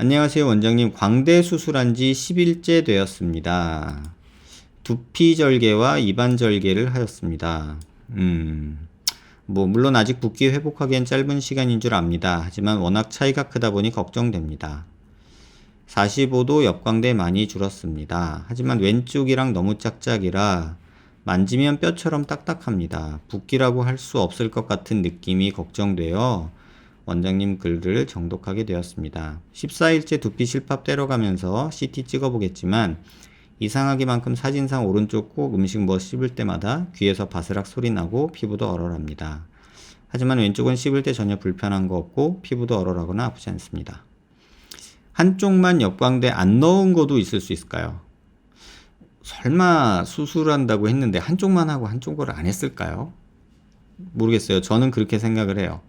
안녕하세요, 원장님. 광대 수술한 지 10일째 되었습니다. 두피 절개와 입안 절개를 하였습니다. 물론 아직 붓기 회복하기엔 짧은 시간인 줄 압니다. 하지만 워낙 차이가 크다 보니 걱정됩니다. 45도 옆광대 많이 줄었습니다. 하지만 왼쪽이랑 너무 짝짝이라 만지면 뼈처럼 딱딱합니다. 붓기라고 할 수 없을 것 같은 느낌이 걱정되어 원장님 글을 정독하게 되었습니다. 14일째 두피 실밥 떼러가면서 CT 찍어보겠지만 이상하기만큼 사진상 오른쪽 꼭 음식 뭐 씹을 때마다 귀에서 바스락 소리 나고 피부도 얼얼합니다. 하지만 왼쪽은 씹을 때 전혀 불편한 거 없고 피부도 얼얼하거나 아프지 않습니다. 한쪽만 옆광대 안 넣은 것도 있을 수 있을까요? 설마 수술한다고 했는데 한쪽만 하고 한쪽을 안 했을까요? 모르겠어요. 저는 그렇게 생각을 해요.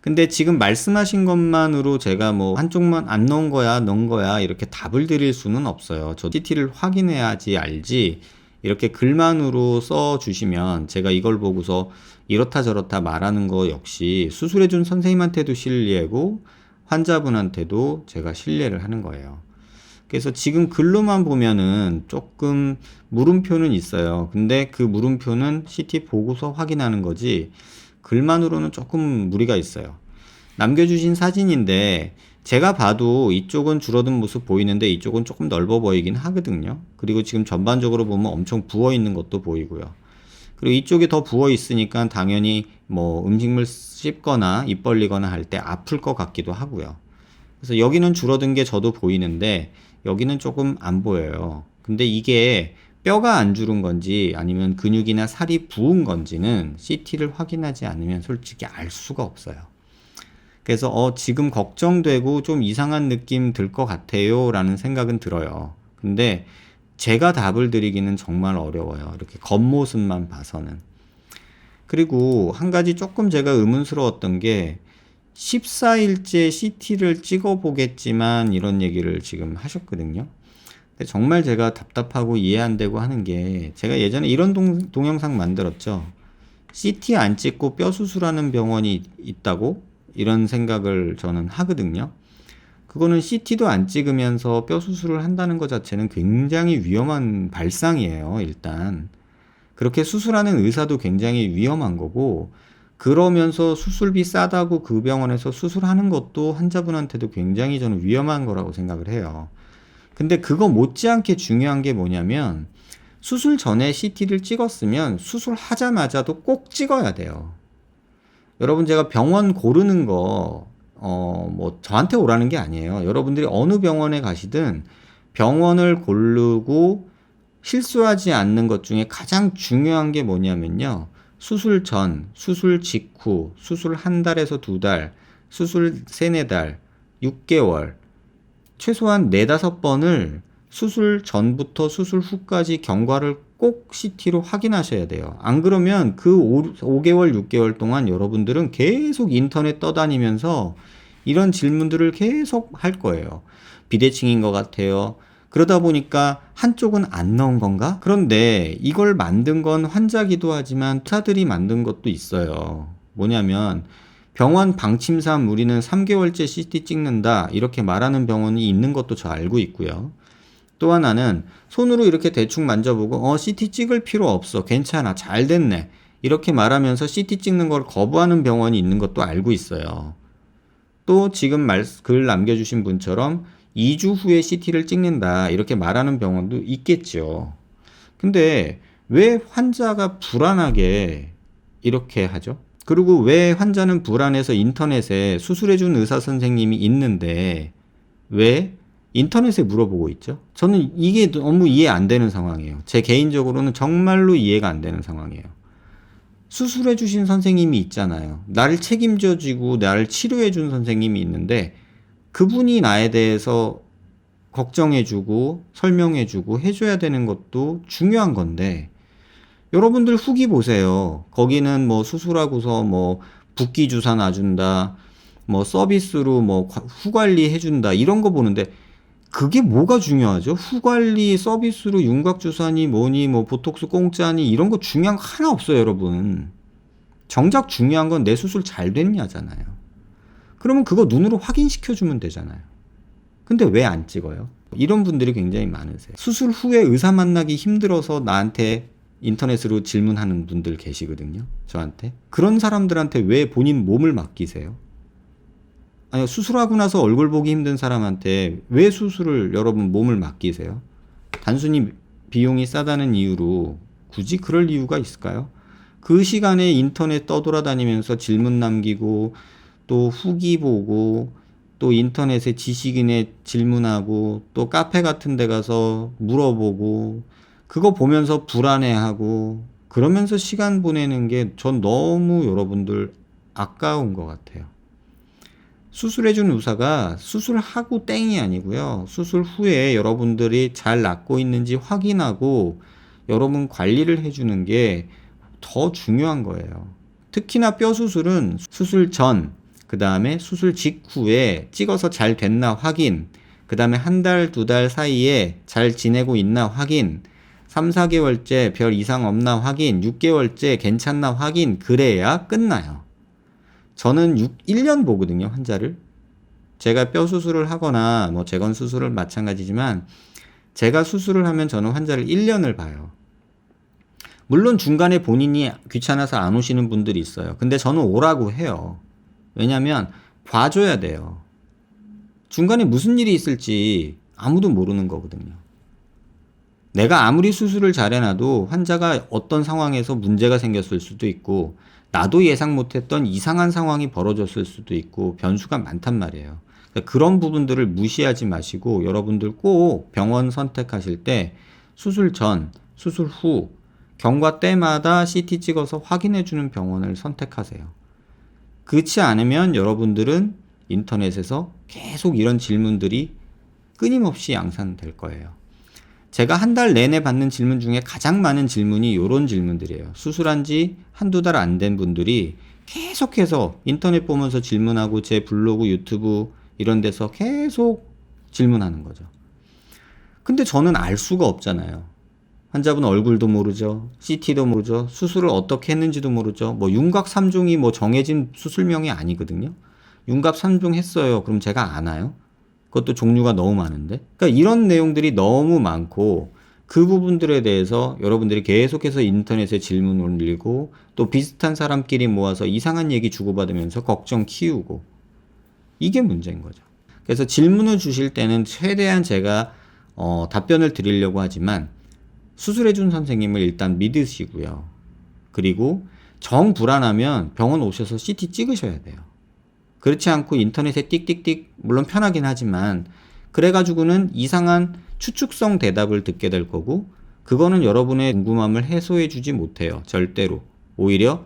근데 지금 말씀하신 것만으로 제가 뭐 한쪽만 안 넣은 거야, 넣은 거야 이렇게 답을 드릴 수는 없어요. 저 CT를 확인해야지 알지 이렇게 글만으로 써주시면 제가 이걸 보고서 이렇다 저렇다 말하는 거 역시 수술해준 선생님한테도 신뢰고 환자분한테도 제가 신뢰를 하는 거예요. 그래서 지금 글로만 보면은 조금 물음표는 있어요. 근데 그 물음표는 CT 보고서 확인하는 거지 글만으로는 조금 무리가 있어요. 남겨주신 사진인데 제가 봐도 이쪽은 줄어든 모습 보이는데 이쪽은 조금 넓어 보이긴 하거든요. 그리고 지금 전반적으로 보면 엄청 부어 있는 것도 보이고요. 그리고 이쪽이 더 부어 있으니까 당연히 뭐 음식물 씹거나 입 벌리거나 할 때 아플 것 같기도 하고요. 그래서 여기는 줄어든 게 저도 보이는데 여기는 조금 안 보여요. 근데 이게 뼈가 안 줄은 건지 아니면 근육이나 살이 부은 건지는 CT를 확인하지 않으면 솔직히 알 수가 없어요. 그래서 지금 걱정되고 좀 이상한 느낌 들 것 같아요 라는 생각은 들어요. 근데 제가 답을 드리기는 정말 어려워요. 이렇게 겉모습만 봐서는. 그리고 한 가지 조금 제가 의문스러웠던 게 14일째 CT를 찍어보겠지만 이런 얘기를 지금 하셨거든요. 근데 정말 제가 답답하고 이해 안 되고 하는 게 제가 예전에 이런 동영상 만들었죠. CT 안 찍고 뼈 수술하는 병원이 있다고? 이런 생각을 저는 하거든요. 그거는 CT도 안 찍으면서 뼈 수술을 한다는 것 자체는 굉장히 위험한 발상이에요, 일단. 그렇게 수술하는 의사도 굉장히 위험한 거고, 그러면서 수술비 싸다고 그 병원에서 수술하는 것도 환자분한테도 굉장히 저는 위험한 거라고 생각을 해요. 근데 그거 못지않게 중요한 게 뭐냐면 수술 전에 CT를 찍었으면 수술하자마자도 꼭 찍어야 돼요. 여러분 제가 병원 고르는 거 뭐 저한테 오라는 게 아니에요. 여러분들이 어느 병원에 가시든 병원을 고르고 실수하지 않는 것 중에 가장 중요한 게 뭐냐면요. 수술 전, 수술 직후, 수술 한 달에서 두 달, 수술 세네 달, 6개월, 최소한 4-5번을 수술 전부터 수술 후까지 경과를 꼭 CT로 확인하셔야 돼요. 안 그러면 그 5개월, 6개월 동안 여러분들은 계속 인터넷 떠다니면서 이런 질문들을 계속 할 거예요. 비대칭인 것 같아요. 그러다 보니까 한쪽은 안 넣은 건가? 그런데 이걸 만든 건 환자기도 하지만 의사들이 만든 것도 있어요. 뭐냐면 병원 방침상 우리는 3개월째 CT 찍는다 이렇게 말하는 병원이 있는 것도 저 알고 있고요. 또 하나는 손으로 이렇게 대충 만져보고 CT 찍을 필요 없어 괜찮아 잘 됐네 이렇게 말하면서 CT 찍는 걸 거부하는 병원이 있는 것도 알고 있어요. 또 지금 글 남겨주신 분처럼 2주 후에 CT를 찍는다 이렇게 말하는 병원도 있겠죠. 근데 왜 환자가 불안하게 이렇게 하죠? 그리고 왜 환자는 불안해서 인터넷에 수술해준 의사 선생님이 있는데 왜 인터넷에 물어보고 있죠? 저는 이게 너무 이해 안 되는 상황이에요. 제 개인적으로는 정말로 이해가 안 되는 상황이에요. 수술해주신 선생님이 있잖아요. 나를 책임져주고 나를 치료해준 선생님이 있는데 그분이 나에 대해서 걱정해주고 설명해주고 해줘야 되는 것도 중요한 건데 여러분들 후기 보세요. 거기는 뭐 수술하고서 뭐 붓기 주사 놔준다, 뭐 서비스로 뭐 후관리 해준다 이런 거 보는데 그게 뭐가 중요하죠? 후관리 서비스로 윤곽 주사니 뭐니 뭐 보톡스 공짜니 이런 거 중요한 거 하나 없어요, 여러분. 정작 중요한 건 내 수술 잘 됐냐잖아요. 그러면 그거 눈으로 확인시켜주면 되잖아요. 근데 왜 안 찍어요? 이런 분들이 굉장히 많으세요. 수술 후에 의사 만나기 힘들어서 나한테 인터넷으로 질문하는 분들 계시거든요. 저한테. 그런 사람들한테 왜 본인 몸을 맡기세요? 아니, 수술하고 나서 얼굴 보기 힘든 사람한테 왜 수술을 여러분 몸을 맡기세요? 단순히 비용이 싸다는 이유로 굳이 그럴 이유가 있을까요? 그 시간에 인터넷 떠돌아다니면서 질문 남기고 또 후기 보고 또 인터넷에 지식인에 질문하고 또 카페 같은 데 가서 물어보고 그거 보면서 불안해하고 그러면서 시간 보내는 게 전 너무 여러분들 아까운 것 같아요. 수술해준 의사가 수술하고 땡이 아니고요. 수술 후에 여러분들이 잘 낫고 있는지 확인하고 여러분 관리를 해주는 게 더 중요한 거예요. 특히나 뼈 수술은 수술 전, 그 다음에 수술 직후에 찍어서 잘 됐나 확인, 그 다음에 한 달, 두 달 사이에 잘 지내고 있나 확인, 3, 4개월째 별 이상 없나 확인, 6개월째 괜찮나 확인, 그래야 끝나요. 저는 1년 보거든요, 환자를. 제가 뼈 수술을 하거나 뭐 재건 수술을 마찬가지지만 제가 수술을 하면 저는 환자를 1년을 봐요. 물론 중간에 본인이 귀찮아서 안 오시는 분들이 있어요. 근데 저는 오라고 해요. 왜냐면 봐줘야 돼요. 중간에 무슨 일이 있을지 아무도 모르는 거거든요. 내가 아무리 수술을 잘해놔도 환자가 어떤 상황에서 문제가 생겼을 수도 있고 나도 예상 못했던 이상한 상황이 벌어졌을 수도 있고 변수가 많단 말이에요. 그러니까 그런 부분들을 무시하지 마시고 여러분들 꼭 병원 선택하실 때 수술 전, 수술 후 경과 때마다 CT 찍어서 확인해주는 병원을 선택하세요. 그렇지 않으면 여러분들은 인터넷에서 계속 이런 질문들이 끊임없이 양산될 거예요. 제가 한 달 내내 받는 질문 중에 가장 많은 질문이 이런 질문들이에요. 수술한 지 한두 달 안 된 분들이 계속해서 인터넷 보면서 질문하고 제 블로그, 유튜브 이런 데서 계속 질문하는 거죠. 근데 저는 알 수가 없잖아요. 환자분 얼굴도 모르죠. CT도 모르죠. 수술을 어떻게 했는지도 모르죠. 뭐 윤곽 3종이 뭐 정해진 수술명이 아니거든요. 윤곽 3종 했어요. 그럼 제가 아나요? 그것도 종류가 너무 많은데. 그러니까 이런 내용들이 너무 많고 그 부분들에 대해서 여러분들이 계속해서 인터넷에 질문 올리고 또 비슷한 사람끼리 모아서 이상한 얘기 주고받으면서 걱정 키우고 이게 문제인 거죠. 그래서 질문을 주실 때는 최대한 제가 답변을 드리려고 하지만 수술해준 선생님을 일단 믿으시고요. 그리고 정 불안하면 병원 오셔서 CT 찍으셔야 돼요. 그렇지 않고 인터넷에 띡띡띡 물론 편하긴 하지만 그래가지고는 이상한 추측성 대답을 듣게 될 거고 그거는 여러분의 궁금함을 해소해 주지 못해요. 절대로. 오히려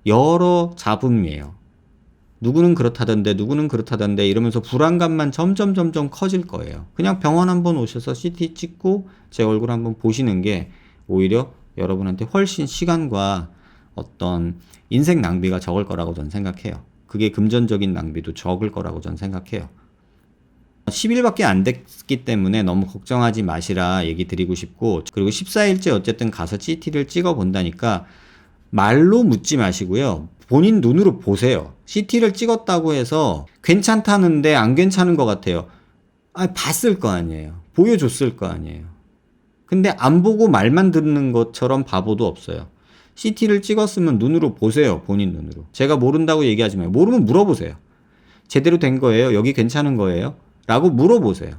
여러 잡음이에요. 누구는 그렇다던데 누구는 그렇다던데 이러면서 불안감만 점점 커질 거예요. 그냥 병원 한번 오셔서 CT 찍고 제 얼굴 한번 보시는 게 오히려 여러분한테 훨씬 시간과 어떤 인생 낭비가 적을 거라고 저는 생각해요. 그게 금전적인 낭비도 적을 거라고 저는 생각해요. 10일밖에 안 됐기 때문에 너무 걱정하지 마시라 얘기 드리고 싶고 그리고 14일째 어쨌든 가서 CT를 찍어 본다니까 말로 묻지 마시고요. 본인 눈으로 보세요. CT를 찍었다고 해서 괜찮다는데 안 괜찮은 것 같아요. 봤을 거 아니에요. 보여줬을 거 아니에요. 근데 안 보고 말만 듣는 것처럼 바보도 없어요. CT를 찍었으면 눈으로 보세요. 본인 눈으로. 제가 모른다고 얘기하지 마요. 모르면 물어보세요. 제대로 된 거예요? 여기 괜찮은 거예요? 라고 물어보세요.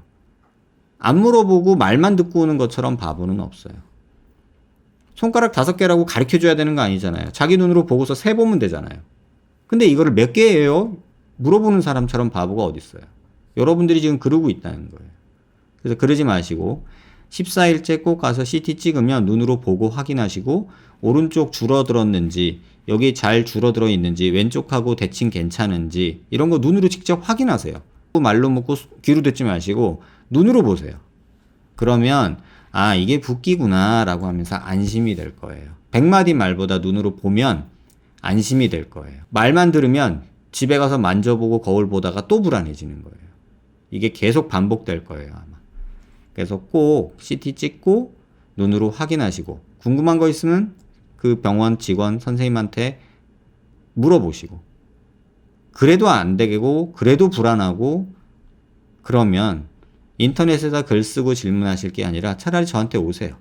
안 물어보고 말만 듣고 오는 것처럼 바보는 없어요. 손가락 5개라고 가르쳐줘야 되는 거 아니잖아요. 자기 눈으로 보고서 세보면 되잖아요. 근데 이거를 몇 개예요? 물어보는 사람처럼 바보가 어딨어요. 여러분들이 지금 그러고 있다는 거예요. 그래서 그러지 마시고 14일째 꼭 가서 CT 찍으면 눈으로 보고 확인하시고 오른쪽 줄어들었는지 여기 잘 줄어들어 있는지 왼쪽하고 대칭 괜찮은지 이런 거 눈으로 직접 확인하세요. 말로 묻고 귀로 듣지 마시고 눈으로 보세요. 그러면 이게 붓기구나 라고 하면서 안심이 될 거예요. 100마디 말보다 눈으로 보면 안심이 될 거예요. 말만 들으면 집에 가서 만져보고 거울 보다가 또 불안해지는 거예요. 이게 계속 반복될 거예요, 아마. 그래서 꼭 CT 찍고 눈으로 확인하시고 궁금한 거 있으면 그 병원 직원 선생님한테 물어보시고 그래도 안 되고 그래도 불안하고 그러면 인터넷에다 글 쓰고 질문하실 게 아니라 차라리 저한테 오세요.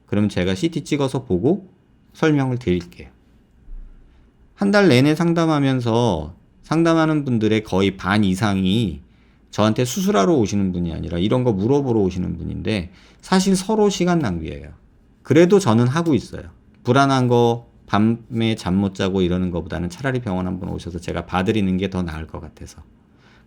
그러면 제가 CT 찍어서 보고 설명을 드릴게요. 한 달 내내 상담하면서 상담하는 분들의 거의 반 이상이 저한테 수술하러 오시는 분이 아니라 이런 거 물어보러 오시는 분인데 사실 서로 시간 낭비예요. 그래도 저는 하고 있어요. 불안한 거 밤에 잠 못 자고 이러는 것보다는 차라리 병원 한번 오셔서 제가 봐드리는 게 더 나을 것 같아서.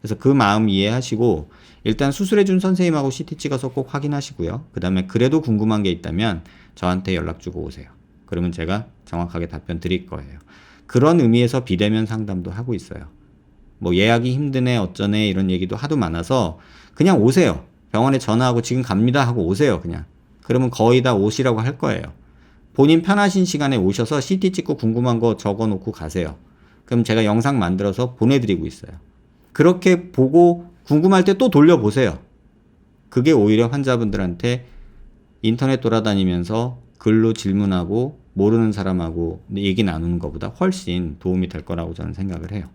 그래서 그 마음 이해하시고 일단 수술해준 선생님하고 CT 찍어서 꼭 확인하시고요. 그 다음에 그래도 궁금한 게 있다면 저한테 연락 주고 오세요. 그러면 제가 정확하게 답변 드릴 거예요. 그런 의미에서 비대면 상담도 하고 있어요. 뭐 예약이 힘드네 어쩌네 이런 얘기도 하도 많아서 그냥 오세요. 병원에 전화하고 지금 갑니다 하고 오세요 그냥. 그러면 거의 다 오시라고 할 거예요. 본인 편하신 시간에 오셔서 CT 찍고 궁금한 거 적어 놓고 가세요. 그럼 제가 영상 만들어서 보내드리고 있어요. 그렇게 보고 궁금할 때 또 돌려보세요. 그게 오히려 환자분들한테 인터넷 돌아다니면서 글로 질문하고 모르는 사람하고 얘기 나누는 것보다 훨씬 도움이 될 거라고 저는 생각을 해요.